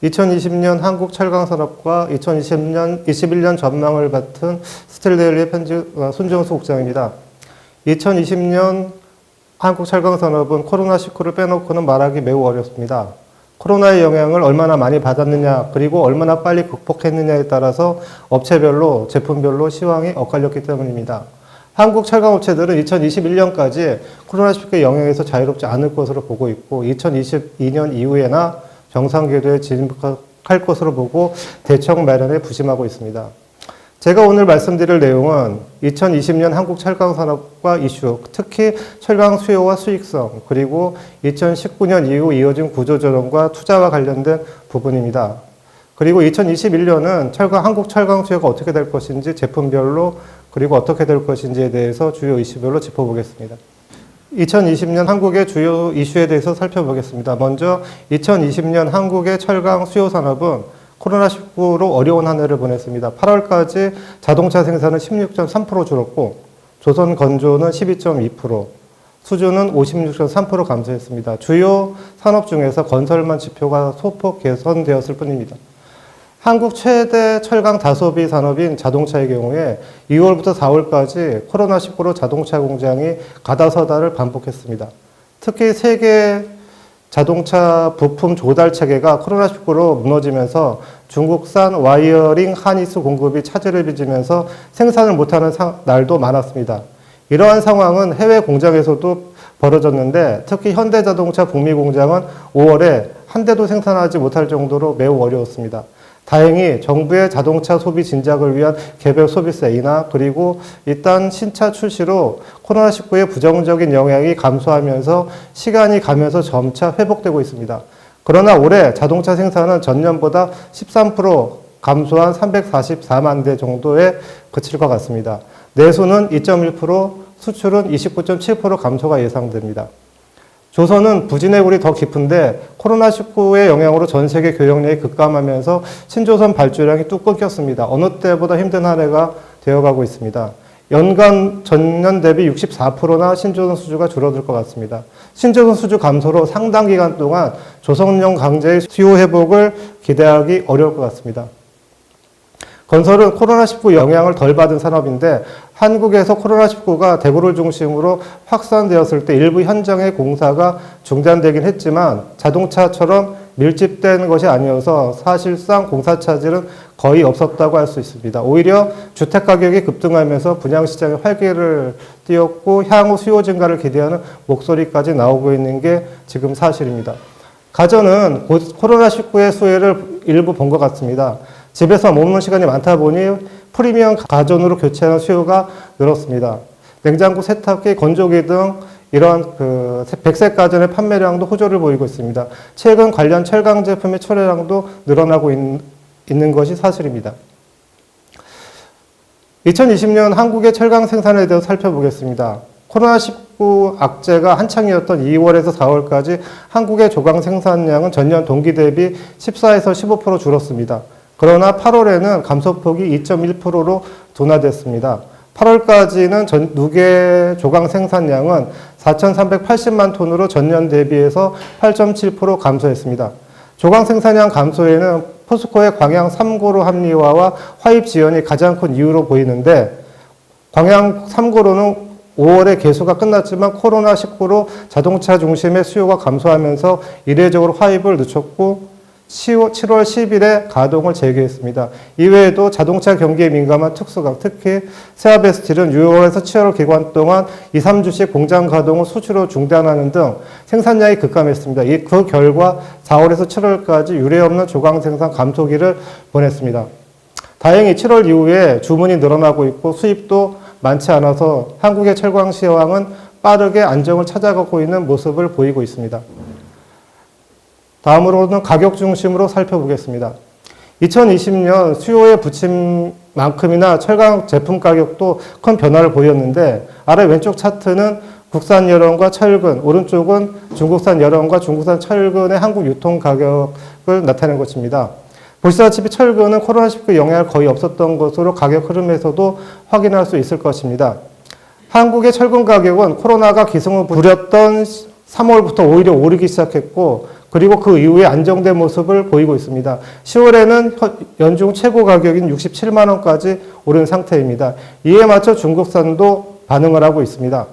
2020년 한국 철강산업과 2021년 전망을 맡은 스틸데일리의 손정수 국장입니다. 2020년 한국 철강산업은 코로나19를 빼놓고는 말하기 매우 어렵습니다. 코로나의 영향을 얼마나 많이 받았느냐, 그리고 얼마나 빨리 극복했느냐에 따라서 업체별로, 제품별로 시황이 엇갈렸기 때문입니다. 한국 철강업체들은 2021년까지 코로나19의 영향에서 자유롭지 않을 것으로 보고 있고, 2022년 이후에나 정상 궤도에 진입할 것으로 보고 대책 마련에 부심하고 있습니다. 제가 오늘 말씀드릴 내용은 2020년 한국 철강산업과 이슈, 특히 철강 수요와 수익성, 그리고 2019년 이후 이어진 구조조정과 투자와 관련된 부분입니다. 그리고 2021년은 한국 철강 수요가 어떻게 될 것인지 제품별로 그리고 어떻게 될 것인지에 대해서 주요 이슈별로 짚어보겠습니다. 2020년 한국의 주요 이슈에 대해서 살펴보겠습니다. 먼저 2020년 한국의 철강 수요 산업은 코로나19로 어려운 한 해를 보냈습니다. 8월까지 자동차 생산은 16.3% 줄었고 조선 건조는 12.2%, 수주는 56.3% 감소했습니다. 주요 산업 중에서 건설만 지표가 소폭 개선되었을 뿐입니다. 한국 최대 철강 다소비 산업인 자동차의 경우에 2월부터 4월까지 코로나19로 자동차 공장이 가다서다를 반복했습니다. 특히 세계 자동차 부품 조달 체계가 코로나19로 무너지면서 중국산 와이어링 하니스 공급이 차질을 빚으면서 생산을 못하는 날도 많았습니다. 이러한 상황은 해외 공장에서도 벌어졌는데 특히 현대자동차 북미 공장은 5월에 한 대도 생산하지 못할 정도로 매우 어려웠습니다. 다행히 정부의 자동차 소비 진작을 위한 개별 소비세이나 그리고 일단 신차 출시로 코로나19의 부정적인 영향이 감소하면서 시간이 가면서 점차 회복되고 있습니다. 그러나 올해 자동차 생산은 전년보다 13% 감소한 344만 대 정도에 그칠 것 같습니다. 내수는 2.1%, 수출은 29.7% 감소가 예상됩니다. 조선은 부진의 골이 더 깊은데 코로나19의 영향으로 전 세계 교역량이 급감하면서 신조선 발주량이 뚝 끊겼습니다. 어느 때보다 힘든 한 해가 되어가고 있습니다. 연간 전년 대비 64%나 신조선 수주가 줄어들 것 같습니다. 신조선 수주 감소로 상당 기간 동안 조선용 강제의 수요 회복을 기대하기 어려울 것 같습니다. 건설은 코로나19 영향을 덜 받은 산업인데 한국에서 코로나19가 대구를 중심으로 확산되었을 때 일부 현장의 공사가 중단되긴 했지만 자동차처럼 밀집된 것이 아니어서 사실상 공사 차질은 거의 없었다고 할 수 있습니다. 오히려 주택 가격이 급등하면서 분양시장에 활기를 띄웠고 향후 수요 증가를 기대하는 목소리까지 나오고 있는 게 지금 사실입니다. 가전은 코로나19의 수혜를 일부 본 것 같습니다. 집에서 머무는 시간이 많다 보니 프리미엄 가전으로 교체하는 수요가 늘었습니다. 냉장고, 세탁기, 건조기 등 이러한 백색 가전의 판매량도 호조를 보이고 있습니다. 최근 관련 철강 제품의 출하량도 늘어나고 있는 것이 사실입니다. 2020년 한국의 철강 생산에 대해서 살펴보겠습니다. 코로나19 악재가 한창이었던 2월에서 4월까지 한국의 조강 생산량은 전년 동기 대비 14에서 15% 줄었습니다. 그러나 8월에는 감소폭이 2.1%로 둔화됐습니다. 8월까지는 누계 조강 생산량은 4,380만 톤으로 전년 대비해서 8.7% 감소했습니다. 조강 생산량 감소에는 포스코의 광양 3고로 합리화와 화입 지연이 가장 큰 이유로 보이는데 광양 3고로는 5월에 개수가 끝났지만 코로나19로 자동차 중심의 수요가 감소하면서 이례적으로 화입을 늦췄고 7월 10일에 가동을 재개했습니다. 이외에도 자동차 경기에 민감한 특수강, 특히 세아베스틸은 6월에서 7월 기간 동안 2, 3주씩 공장 가동을 수시로 중단하는 등 생산량이 급감했습니다. 그 결과 4월에서 7월까지 유례없는 조강 생산 감소기를 보냈습니다. 다행히 7월 이후에 주문이 늘어나고 있고 수입도 많지 않아서 한국의 철강 시황은 빠르게 안정을 찾아가고 있는 모습을 보이고 있습니다. 다음으로는 가격 중심으로 살펴보겠습니다. 2020년 수요의 부침만큼이나 철강 제품 가격도 큰 변화를 보였는데 아래 왼쪽 차트는 국산 열원과 철근, 오른쪽은 중국산 열원과 중국산 철근의 한국 유통 가격을 나타낸 것입니다. 보시다시피 철근은 코로나19 영향을 거의 없었던 것으로 가격 흐름에서도 확인할 수 있을 것입니다. 한국의 철근 가격은 코로나가 기승을 부렸던 3월부터 오히려 오르기 시작했고 그리고 그 이후에 안정된 모습을 보이고 있습니다. 10월에는 연중 최고 가격인 67만 원까지 오른 상태입니다. 이에 맞춰 중국산도 반응을 하고 있습니다.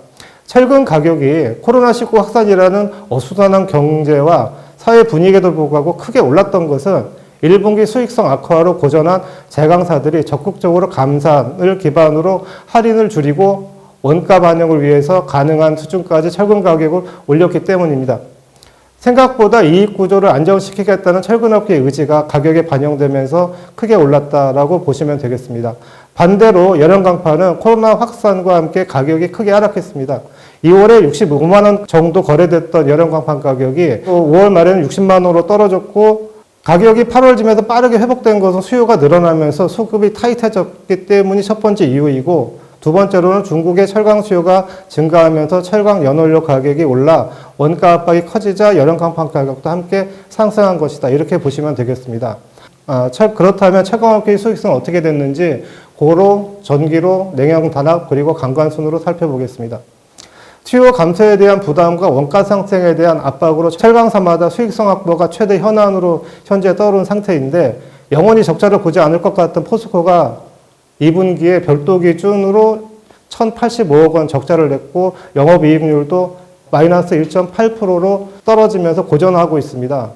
철근 가격이 코로나19 확산이라는 어수선한 경제와 사회 분위기에도 불구하고 크게 올랐던 것은 1분기 수익성 악화로 고전한 제강사들이 적극적으로 감산을 기반으로 할인을 줄이고 원가 반영을 위해서 가능한 수준까지 철근 가격을 올렸기 때문입니다. 생각보다 이익 구조를 안정시키겠다는 철근업계의 의지가 가격에 반영되면서 크게 올랐다라고 보시면 되겠습니다. 반대로 열연강판은 코로나 확산과 함께 가격이 크게 하락했습니다. 2월에 65만 원 정도 거래됐던 열연강판 가격이 5월 말에는 60만 원으로 떨어졌고 가격이 8월쯤에서 빠르게 회복된 것은 수요가 늘어나면서 수급이 타이트해졌기 때문이 첫 번째 이유이고 두 번째로는 중국의 철강 수요가 증가하면서 철강 연원료 가격이 올라 원가 압박이 커지자 열연강판 가격도 함께 상승한 것이다. 이렇게 보시면 되겠습니다. 그렇다면 철강업계의 수익성은 어떻게 됐는지 고로, 전기로, 냉영 단합 그리고 강관순으로 살펴보겠습니다. 수요 감소에 대한 부담과 원가 상승에 대한 압박으로 철강사마다 수익성 확보가 최대 현안으로 현재 떠오른 상태인데 영원히 적자를 보지 않을 것 같은 포스코가 2분기에 별도 기준으로 1,085억 원 적자를 냈고 영업이익률도 마이너스 1.8%로 떨어지면서 고전하고 있습니다.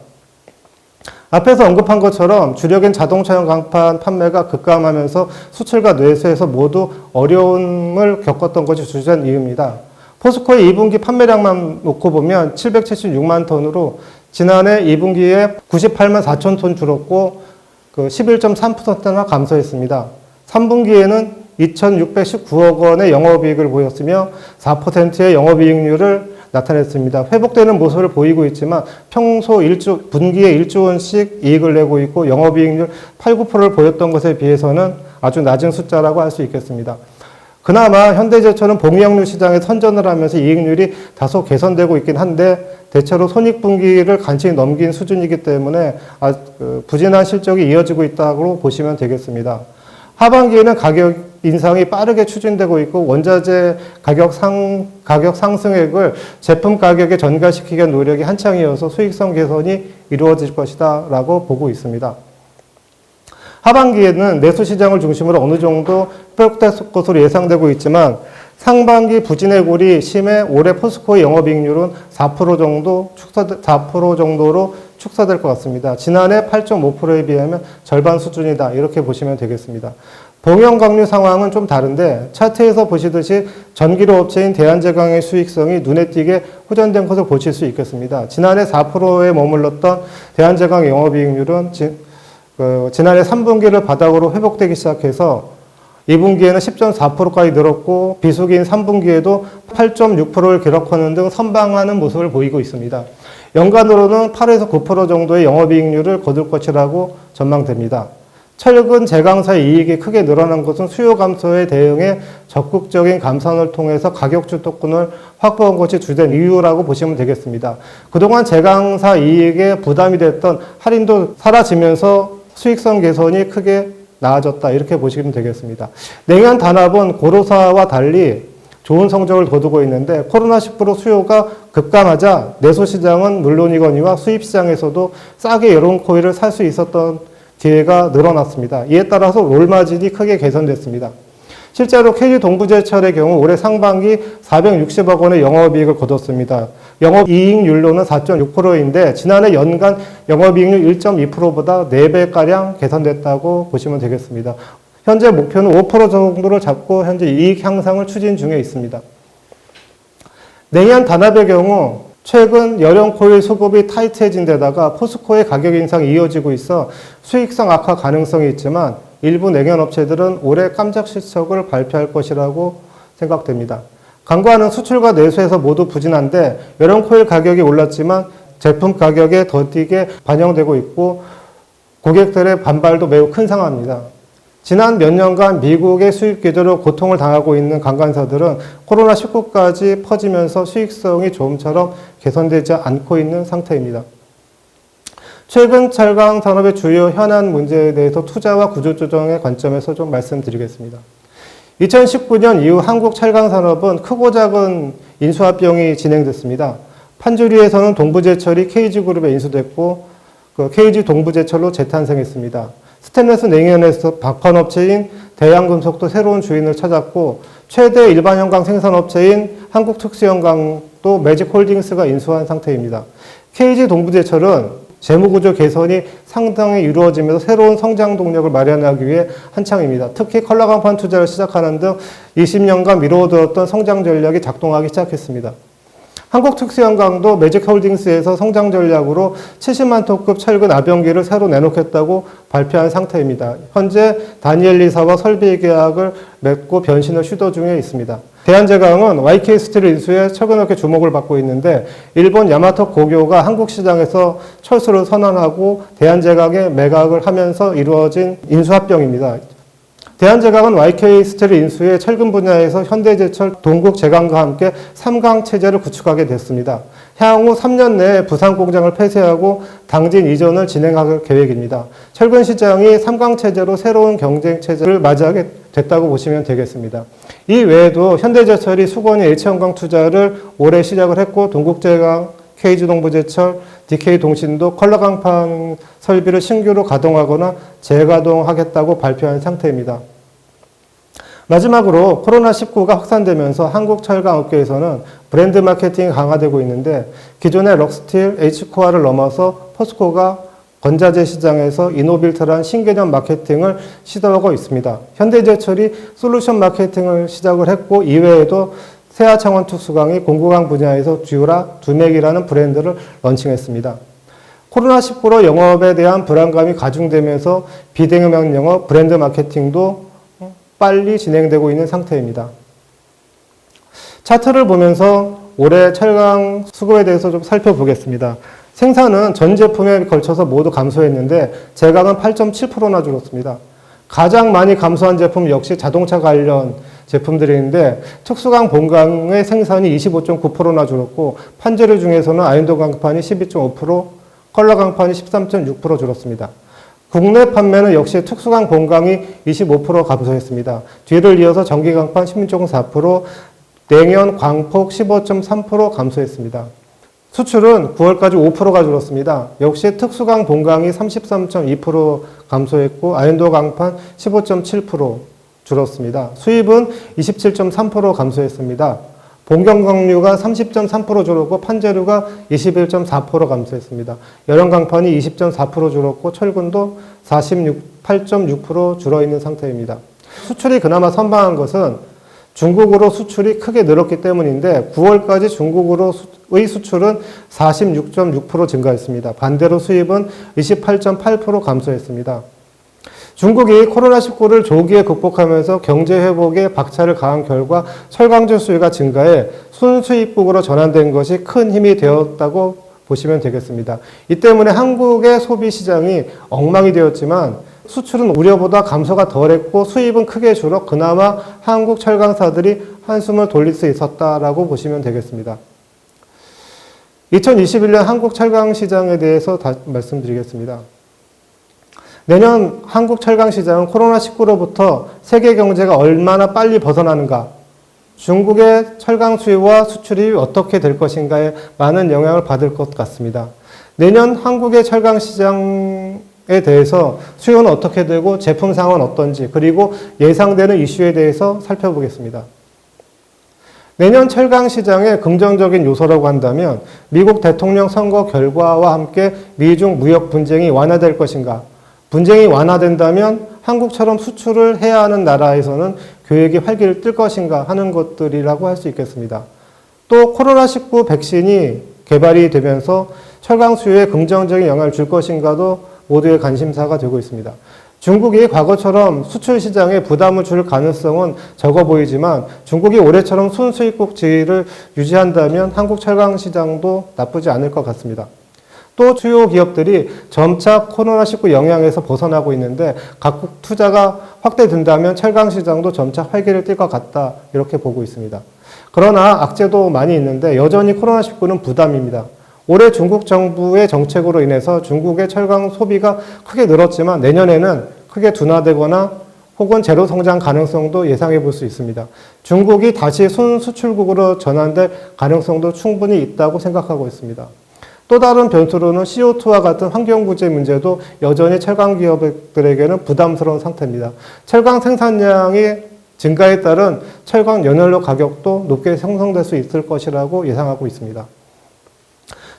앞에서 언급한 것처럼 주력인 자동차용 강판 판매가 급감하면서 수출과 내수에서 모두 어려움을 겪었던 것이 주된 이유입니다. 포스코의 2분기 판매량만 놓고 보면 776만 톤으로 지난해 2분기에 98만 4천 톤 줄었고 11.3%나 감소했습니다. 3분기에는 2,619억 원의 영업이익을 보였으며 4%의 영업이익률을 나타냈습니다. 회복되는 모습을 보이고 있지만 평소 분기에 1조 원씩 이익을 내고 있고 영업이익률 8, 9%를 보였던 것에 비해서는 아주 낮은 숫자라고 할 수 있겠습니다. 그나마 현대제철은 봉이역류 시장에 선전을 하면서 이익률이 다소 개선되고 있긴 한데 대체로 손익분기를 간신히 넘긴 수준이기 때문에 부진한 실적이 이어지고 있다고 보시면 되겠습니다. 하반기에는 가격 인상이 빠르게 추진되고 있고 원자재 가격 상승액을 제품 가격에 전가시키기 위한 노력이 한창이어서 수익성 개선이 이루어질 것이다 라고 보고 있습니다. 하반기에는 내수 시장을 중심으로 어느 정도 회복될 것으로 예상되고 있지만 상반기 부진의 골이 심해 올해 포스코의 영업이익률은 4% 정도로 축소될 것 같습니다. 지난해 8.5%에 비하면 절반 수준이다. 이렇게 보시면 되겠습니다. 봉영광류 상황은 좀 다른데 차트에서 보시듯이 전기료 업체인 대한제강의 수익성이 눈에 띄게 호전된 것을 보실 수 있겠습니다. 지난해 4%에 머물렀던 대한제강 영업이익률은 지난해 3분기를 바닥으로 회복되기 시작해서 2분기에는 10.4%까지 늘었고 비수기인 3분기에도 8.6%를 기록하는 등 선방하는 모습을 보이고 있습니다. 연간으로는 8에서 9% 정도의 영업이익률을 거둘 것이라고 전망됩니다. 철근 제강사의 이익이 크게 늘어난 것은 수요 감소에 대응해 적극적인 감산을 통해서 가격 주도권을 확보한 것이 주된 이유라고 보시면 되겠습니다. 그동안 제강사 이익에 부담이 됐던 할인도 사라지면서 수익성 개선이 크게 나아졌다 이렇게 보시면 되겠습니다. 냉연 단합은 고로사와 달리 좋은 성적을 거두고 있는데 코로나19로 수요가 급감하자 내수시장은 물론이거니와 수입시장에서도 싸게 여론코일을 살 수 있었던 기회가 늘어났습니다. 이에 따라서 롤마진이 크게 개선됐습니다. 실제로 KG동부제철의 경우 올해 상반기 460억 원의 영업이익을 거뒀습니다. 영업이익률로는 4.6%인데 지난해 연간 영업이익률 1.2%보다 4배가량 개선됐다고 보시면 되겠습니다. 현재 목표는 5% 정도를 잡고 현재 이익 향상을 추진 중에 있습니다. 냉연 단합의 경우 최근 열연코일 수급이 타이트해진 데다가 포스코의 가격 인상이 이어지고 있어 수익성 악화 가능성이 있지만 일부 냉연업체들은 올해 깜짝 실적을 발표할 것이라고 생각됩니다. 간과하는 수출과 내수에서 모두 부진한데 열연코일 가격이 올랐지만 제품 가격에 더 뛰게 반영되고 있고 고객들의 반발도 매우 큰 상황입니다. 지난 몇 년간 미국의 수입 규제로 고통을 당하고 있는 강간사들은 코로나19까지 퍼지면서 수익성이 조금처럼 개선되지 않고 있는 상태입니다. 최근 철강 산업의 주요 현안 문제에 대해서 투자와 구조조정의 관점에서 좀 말씀드리겠습니다. 2019년 이후 한국 철강 산업은 크고 작은 인수합병이 진행됐습니다. 판주리에서는 동부제철이 KG그룹에 인수됐고 그 KG 동부제철로 재탄생했습니다. 스테인리스 냉연에서 박판업체인 대양금속도 새로운 주인을 찾았고 최대 일반형광 생산업체인 한국특수형광도 매직홀딩스가 인수한 상태입니다. KG 동부제철은 재무구조 개선이 상당히 이루어지면서 새로운 성장 동력을 마련하기 위해 한창입니다. 특히 컬러강판 투자를 시작하는 등 20년간 미뤄두었던 성장 전략이 작동하기 시작했습니다. 한국특수형광도 매직홀딩스에서 성장 전략으로 70만 톤급 철근 아병기를 새로 내놓겠다고 발표한 상태입니다. 현재 다니엘리사와 설비 계약을 맺고 변신을 시도 중에 있습니다. 대한제강은 YK스틸 인수에 철근업계 주목을 받고 있는데 일본 야마토 고교가 한국 시장에서 철수를 선언하고 대한제강에 매각을 하면서 이루어진 인수합병입니다. 대한제강은 YK스틸 인수에 철근 분야에서 현대제철, 동국제강과 함께 3강 체제를 구축하게 됐습니다. 향후 3년 내에 부산 공장을 폐쇄하고 당진 이전을 진행할 계획입니다. 철근 시장이 3강 체제로 새로운 경쟁 체제를 맞이하게 됐다고 보시면 되겠습니다. 이 외에도 현대제철이 수건이 H형광 투자를 올해 시작을 했고 동국제강, KG동부제철, DK동신도 컬러강판 설비를 신규로 가동하거나 재가동하겠다고 발표한 상태입니다. 마지막으로 코로나19가 확산되면서 한국철강업계에서는 브랜드 마케팅이 강화되고 있는데 기존의 럭스틸, H코어를 넘어서 포스코가 건자재 시장에서 이노빌트라는 신개념 마케팅을 시도하고 있습니다. 현대제철이 솔루션 마케팅을 시작을 했고 이외에도 세아창원 특수강이 공구강 분야에서 듀라, 두맥이라는 브랜드를 런칭했습니다. 코로나19로 영업에 대한 불안감이 가중되면서 비대면 영업, 브랜드 마케팅도 빨리 진행되고 있는 상태입니다. 차트를 보면서 올해 철강 수급에 대해서 좀 살펴보겠습니다. 생산은 전 제품에 걸쳐서 모두 감소했는데 제강은 8.7%나 줄었습니다. 가장 많이 감소한 제품 역시 자동차 관련 제품들인데 특수강 본강의 생산이 25.9%나 줄었고 판재료 중에서는 아인도 강판이 12.5%, 컬러 강판이 13.6% 줄었습니다. 국내 판매는 역시 특수강 본강이 25% 감소했습니다. 뒤를 이어서 전기 강판 16.4%, 냉연 광폭 15.3% 감소했습니다. 수출은 9월까지 5%가 줄었습니다. 역시 특수강 본강이 33.2% 감소했고 아인도 강판 15.7% 줄었습니다. 수입은 27.3% 감소했습니다. 본경강류가 30.3% 줄었고 판재료가 21.4% 감소했습니다. 열연강판이 20.4% 줄었고 철근도 48.6% 줄어있는 상태입니다. 수출이 그나마 선방한 것은 중국으로 수출이 크게 늘었기 때문인데 9월까지 중국으로의 수출은 46.6% 증가했습니다. 반대로 수입은 28.8% 감소했습니다. 중국이 코로나19를 조기에 극복하면서 경제 회복에 박차를 가한 결과 철강주 수요가 증가해 순수입국으로 전환된 것이 큰 힘이 되었다고 보시면 되겠습니다. 이 때문에 한국의 소비 시장이 엉망이 되었지만 수출은 우려보다 감소가 덜했고 수입은 크게 줄어 그나마 한국 철강사들이 한숨을 돌릴 수 있었다라고 보시면 되겠습니다. 2021년 한국 철강 시장에 대해서 말씀드리겠습니다. 내년 한국 철강 시장은 코로나19로부터 세계 경제가 얼마나 빨리 벗어나는가, 중국의 철강 수요와 수출이 어떻게 될 것인가에 많은 영향을 받을 것 같습니다. 내년 한국의 철강 시장에 대해서 수요는 어떻게 되고 제품상은 어떤지 그리고 예상되는 이슈에 대해서 살펴보겠습니다. 내년 철강 시장의 긍정적인 요소라고 한다면 미국 대통령 선거 결과와 함께 미중 무역 분쟁이 완화될 것인가, 분쟁이 완화된다면 한국처럼 수출을 해야 하는 나라에서는 교역이 활기를 뜰 것인가 하는 것들이라고 할 수 있겠습니다. 또 코로나19 백신이 개발이 되면서 철강 수요에 긍정적인 영향을 줄 것인가도 모두의 관심사가 되고 있습니다. 중국이 과거처럼 수출 시장에 부담을 줄 가능성은 적어 보이지만 중국이 올해처럼 순수입국 지위를 유지한다면 한국 철강 시장도 나쁘지 않을 것 같습니다. 또 주요 기업들이 점차 코로나19 영향에서 벗어나고 있는데 각국 투자가 확대된다면 철강 시장도 점차 활기를 띨 것 같다 이렇게 보고 있습니다. 그러나 악재도 많이 있는데 여전히 코로나19는 부담입니다. 올해 중국 정부의 정책으로 인해서 중국의 철강 소비가 크게 늘었지만 내년에는 크게 둔화되거나 혹은 제로 성장 가능성도 예상해 볼 수 있습니다. 중국이 다시 순수출국으로 전환될 가능성도 충분히 있다고 생각하고 있습니다. 또 다른 변수로는 CO2와 같은 환경부재 문제도 여전히 철강 기업들에게는 부담스러운 상태입니다. 철강 생산량이 증가에 따른 철강 연료료 가격도 높게 형성될 수 있을 것이라고 예상하고 있습니다.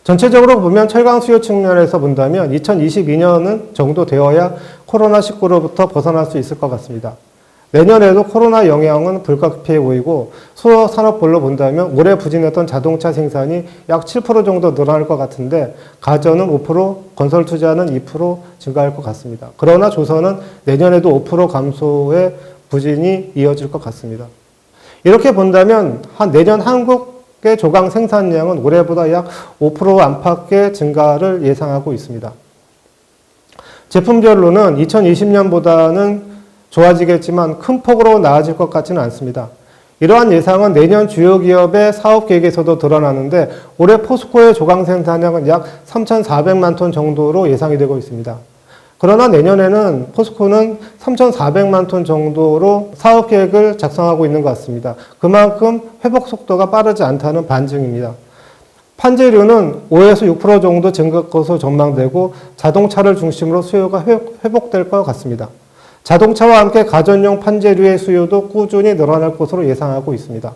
전체적으로 보면 철강 수요 측면에서 본다면 2022년은 정도 되어야 코로나19로부터 벗어날 수 있을 것 같습니다. 내년에도 코로나 영향은 불가피해 보이고 수호 산업별로 본다면 올해 부진했던 자동차 생산이 약 7% 정도 늘어날 것 같은데 가전은 5%, 건설 투자는 2% 증가할 것 같습니다. 그러나 조선은 내년에도 5% 감소의 부진이 이어질 것 같습니다. 이렇게 본다면 내년 한국의 조강 생산량은 올해보다 약 5% 안팎의 증가를 예상하고 있습니다. 제품별로는 2020년보다는 좋아지겠지만 큰 폭으로 나아질 것 같지는 않습니다. 이러한 예상은 내년 주요 기업의 사업 계획에서도 드러나는데 올해 포스코의 조강 생산량은 약 3,400만 톤 정도로 예상이 되고 있습니다. 그러나 내년에는 포스코는 3,400만 톤 정도로 사업 계획을 작성하고 있는 것 같습니다. 그만큼 회복 속도가 빠르지 않다는 반증입니다. 판재료는 5에서 6% 정도 증가할 것으로 전망되고 자동차를 중심으로 수요가 회복될 것 같습니다. 자동차와 함께 가전용 판재류의 수요도 꾸준히 늘어날 것으로 예상하고 있습니다.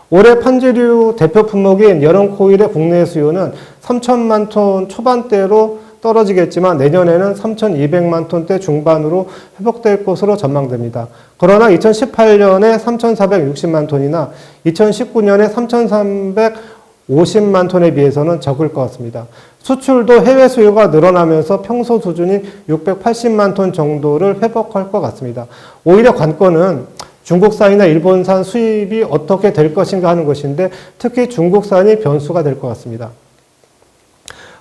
올해 판재류 대표 품목인 여름 코일의 국내 수요는 3천만 톤 초반대로 떨어지겠지만 내년에는 3,200만 톤대 중반으로 회복될 것으로 전망됩니다. 그러나 2018년에 3,460만 톤이나 2019년에 3,350만 톤에 비해서는 적을 것 같습니다. 수출도 해외 수요가 늘어나면서 평소 수준인 680만 톤 정도를 회복할 것 같습니다. 오히려 관건은 중국산이나 일본산 수입이 어떻게 될 것인가 하는 것인데 특히 중국산이 변수가 될 것 같습니다.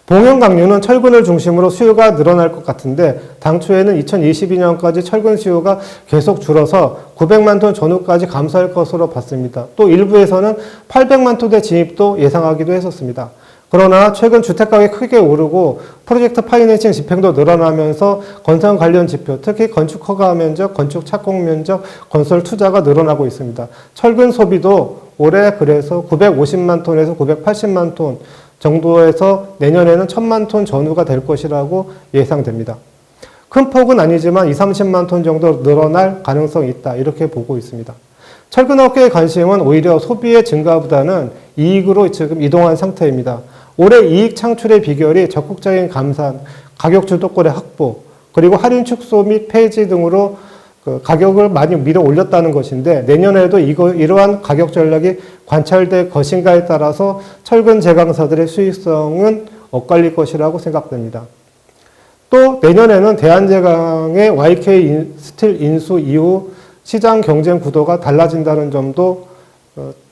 봉연강유는 철근을 중심으로 수요가 늘어날 것 같은데 당초에는 2022년까지 철근 수요가 계속 줄어서 900만 톤 전후까지 감소할 것으로 봤습니다. 또 일부에서는 800만 톤대 진입도 예상하기도 했었습니다. 그러나 최근 주택가격이 크게 오르고 프로젝트 파이낸싱 집행도 늘어나면서 건설 관련 지표, 특히 건축 허가 면적, 건축 착공 면적, 건설 투자가 늘어나고 있습니다. 철근 소비도 올해 그래서 950만 톤에서 980만 톤 정도에서 내년에는 1000만 톤 전후가 될 것이라고 예상됩니다. 큰 폭은 아니지만 20, 30만 톤 정도 늘어날 가능성이 있다. 이렇게 보고 있습니다. 철근업계의 관심은 오히려 소비의 증가보다는 이익으로 지금 이동한 상태입니다. 올해 이익 창출의 비결이 적극적인 감산, 가격 주도권의 확보, 그리고 할인 축소 및 폐지 등으로 가격을 많이 밀어 올렸다는 것인데 내년에도 이러한 가격 전략이 관찰될 것인가에 따라서 철근 제강사들의 수익성은 엇갈릴 것이라고 생각됩니다. 또 내년에는 대한제강의 YK 스틸 인수 이후 시장 경쟁 구도가 달라진다는 점도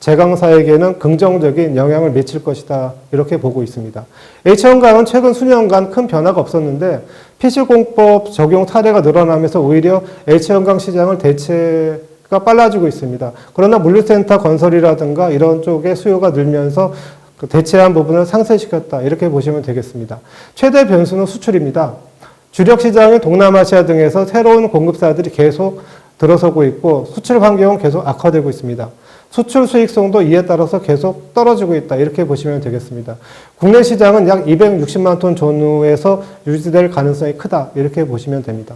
제강사에게는 긍정적인 영향을 미칠 것이다 이렇게 보고 있습니다. H형강은 최근 수년간 큰 변화가 없었는데 피시공법 적용 사례가 늘어나면서 오히려 H형강 시장을 대체가 빨라지고 있습니다. 그러나 물류센터 건설이라든가 이런 쪽에 수요가 늘면서 대체한 부분을 상쇄시켰다 이렇게 보시면 되겠습니다. 최대 변수는 수출입니다. 주력 시장인 동남아시아 등에서 새로운 공급사들이 계속 들어서고 있고 수출 환경은 계속 악화되고 있습니다. 수출 수익성도 이에 따라서 계속 떨어지고 있다 이렇게 보시면 되겠습니다. 국내 시장은 약 260만 톤 전후에서 유지될 가능성이 크다 이렇게 보시면 됩니다.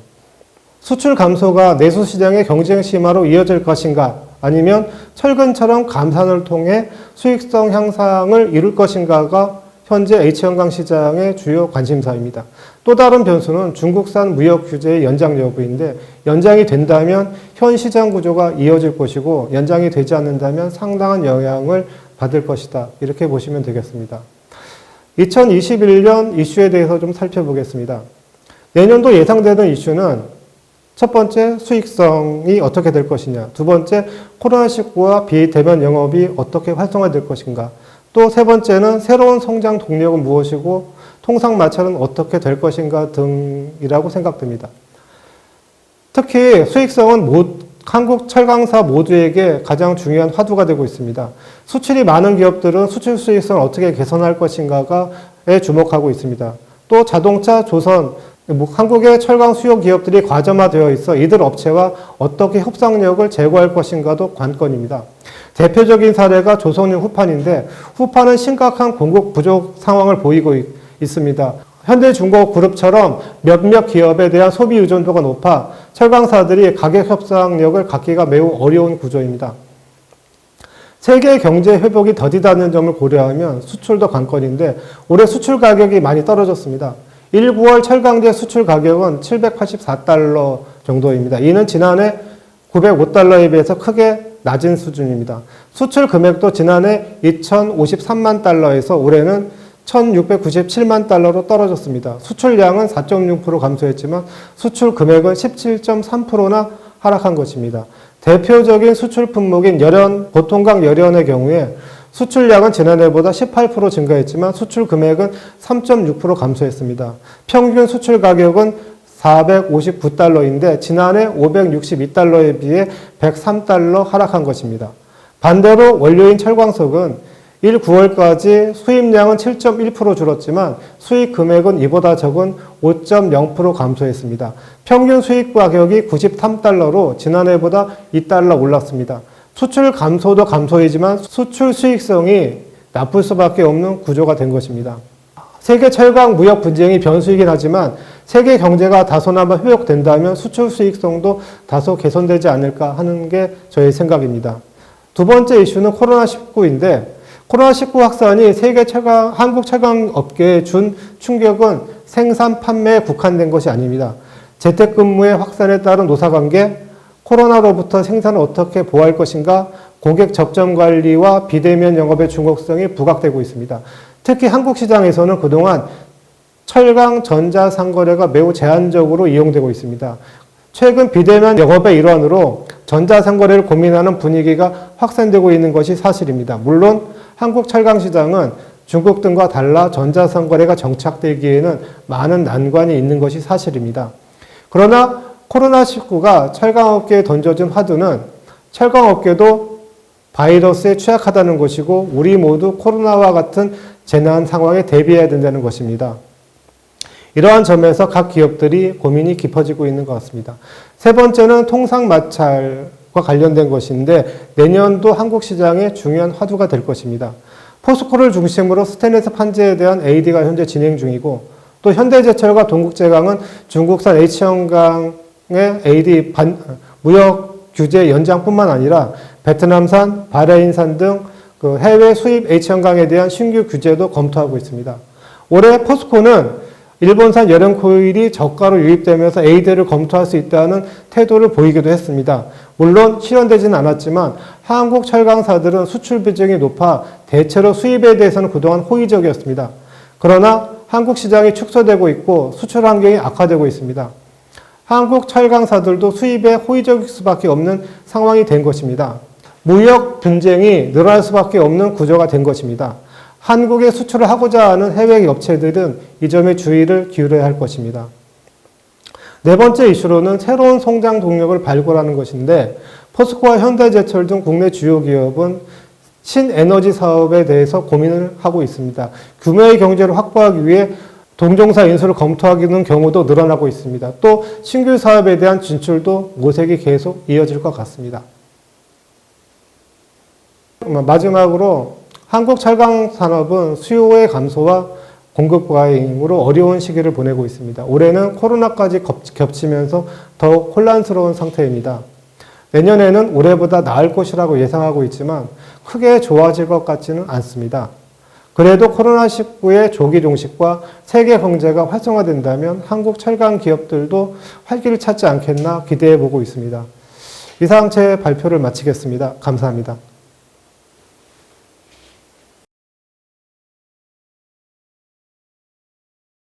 수출 감소가 내수 시장의 경쟁 심화로 이어질 것인가 아니면 철근처럼 감산을 통해 수익성 향상을 이룰 것인가가 현재 H형강 시장의 주요 관심사입니다. 또 다른 변수는 중국산 무역 규제의 연장 여부인데 연장이 된다면 현 시장 구조가 이어질 것이고 연장이 되지 않는다면 상당한 영향을 받을 것이다. 이렇게 보시면 되겠습니다. 2021년 이슈에 대해서 좀 살펴보겠습니다. 내년도 예상되는 이슈는 첫 번째 수익성이 어떻게 될 것이냐, 두 번째 코로나19와 비대면 영업이 어떻게 활성화될 것인가, 또 세 번째는 새로운 성장 동력은 무엇이고 통상마찰은 어떻게 될 것인가 등이라고 생각됩니다. 특히 수익성은 한국 철강사 모두에게 가장 중요한 화두가 되고 있습니다. 수출이 많은 기업들은 수출 수익성을 어떻게 개선할 것인가에 주목하고 있습니다. 또 자동차, 조선, 한국의 철강 수요 기업들이 과점화되어 있어 이들 업체와 어떻게 협상력을 제고할 것인가도 관건입니다. 대표적인 사례가 조선유 후판인데 후판은 심각한 공급 부족 상황을 보이고 있습니다. 현대중공업그룹처럼 몇몇 기업에 대한 소비 의존도가 높아 철강사들이 가격 협상력을 갖기가 매우 어려운 구조입니다. 세계 경제 회복이 더디다는 점을 고려하면 수출도 관건인데 올해 수출 가격이 많이 떨어졌습니다. 1, 9월 철강제 수출 가격은 784달러 정도입니다. 이는 지난해 905달러에 비해서 크게 낮은 수준입니다. 수출 금액도 지난해 2,053만 달러에서 올해는 1,697만 달러로 떨어졌습니다. 수출량은 4.6% 감소했지만 수출 금액은 17.3%나 하락한 것입니다. 대표적인 수출 품목인 보통강 열연의 경우에 수출량은 지난해보다 18% 증가했지만 수출 금액은 3.6% 감소했습니다. 평균 수출 가격은 459달러인데 지난해 562달러에 비해 103달러 하락한 것입니다. 반대로 원료인 철광석은 1, 9월까지 수입량은 7.1% 줄었지만 수익 금액은 이보다 적은 5.0% 감소했습니다. 평균 수익 가격이 93달러로 지난해보다 2달러 올랐습니다. 수출 감소도 감소이지만 수출 수익성이 나쁠 수밖에 없는 구조가 된 것입니다. 세계 철강 무역 분쟁이 변수이긴 하지만 세계 경제가 다소나마 회복된다면 수출 수익성도 다소 개선되지 않을까 하는 게 저의 생각입니다. 두 번째 이슈는 코로나19인데 코로나19 확산이 한국 철강 업계에 준 충격은 생산 판매에 국한된 것이 아닙니다. 재택근무의 확산에 따른 노사관계, 코로나로부터 생산을 어떻게 보호할 것인가, 고객 접점 관리와 비대면 영업의 중복성이 부각되고 있습니다. 특히 한국 시장에서는 그동안 철강 전자상거래가 매우 제한적으로 이용되고 있습니다. 최근 비대면 영업의 일환으로 전자상거래를 고민하는 분위기가 확산되고 있는 것이 사실입니다. 물론 한국 철강 시장은 중국 등과 달라 전자상거래가 정착되기에는 많은 난관이 있는 것이 사실입니다. 그러나 코로나19가 철강업계에 던져준 화두는 철강업계도 바이러스에 취약하다는 것이고 우리 모두 코로나와 같은 재난 상황에 대비해야 된다는 것입니다. 이러한 점에서 각 기업들이 고민이 깊어지고 있는 것 같습니다. 세 번째는 통상마찰과 관련된 것인데 내년도 한국 시장의 중요한 화두가 될 것입니다. 포스코를 중심으로 스테인리스 판재에 대한 AD가 현재 진행 중이고 또 현대제철과 동국제강은 중국산 H형강의 AD 무역 규제 연장뿐만 아니라 베트남산, 바레인산 등 해외 수입 H형강에 대한 신규 규제도 검토하고 있습니다. 올해 포스코는 일본산 열연코일이 저가로 유입되면서 AD를 검토할 수 있다는 태도를 보이기도 했습니다. 물론 실현되지는 않았지만 한국 철강사들은 수출 비중이 높아 대체로 수입에 대해서는 그동안 호의적이었습니다. 그러나 한국 시장이 축소되고 있고 수출 환경이 악화되고 있습니다. 한국 철강사들도 수입에 호의적일 수밖에 없는 상황이 된 것입니다. 무역 분쟁이 늘어날 수밖에 없는 구조가 된 것입니다. 한국에 수출을 하고자 하는 해외 업체들은 이 점에 주의를 기울여야 할 것입니다. 네 번째 이슈로는 새로운 성장 동력을 발굴하는 것인데 포스코와 현대제철 등 국내 주요 기업은 신에너지 사업에 대해서 고민을 하고 있습니다. 규모의 경제를 확보하기 위해 동종사 인수를 검토하는 경우도 늘어나고 있습니다. 또 신규 사업에 대한 진출도 모색이 계속 이어질 것 같습니다. 마지막으로 한국 철강 산업은 수요의 감소와 공급 과잉으로 어려운 시기를 보내고 있습니다. 올해는 코로나까지 겹치면서 더욱 혼란스러운 상태입니다. 내년에는 올해보다 나을 것이라고 예상하고 있지만 크게 좋아질 것 같지는 않습니다. 그래도 코로나19의 조기 종식과 세계 경제가 활성화된다면 한국 철강 기업들도 활기를 찾지 않겠나 기대해 보고 있습니다. 이상 제 발표를 마치겠습니다. 감사합니다.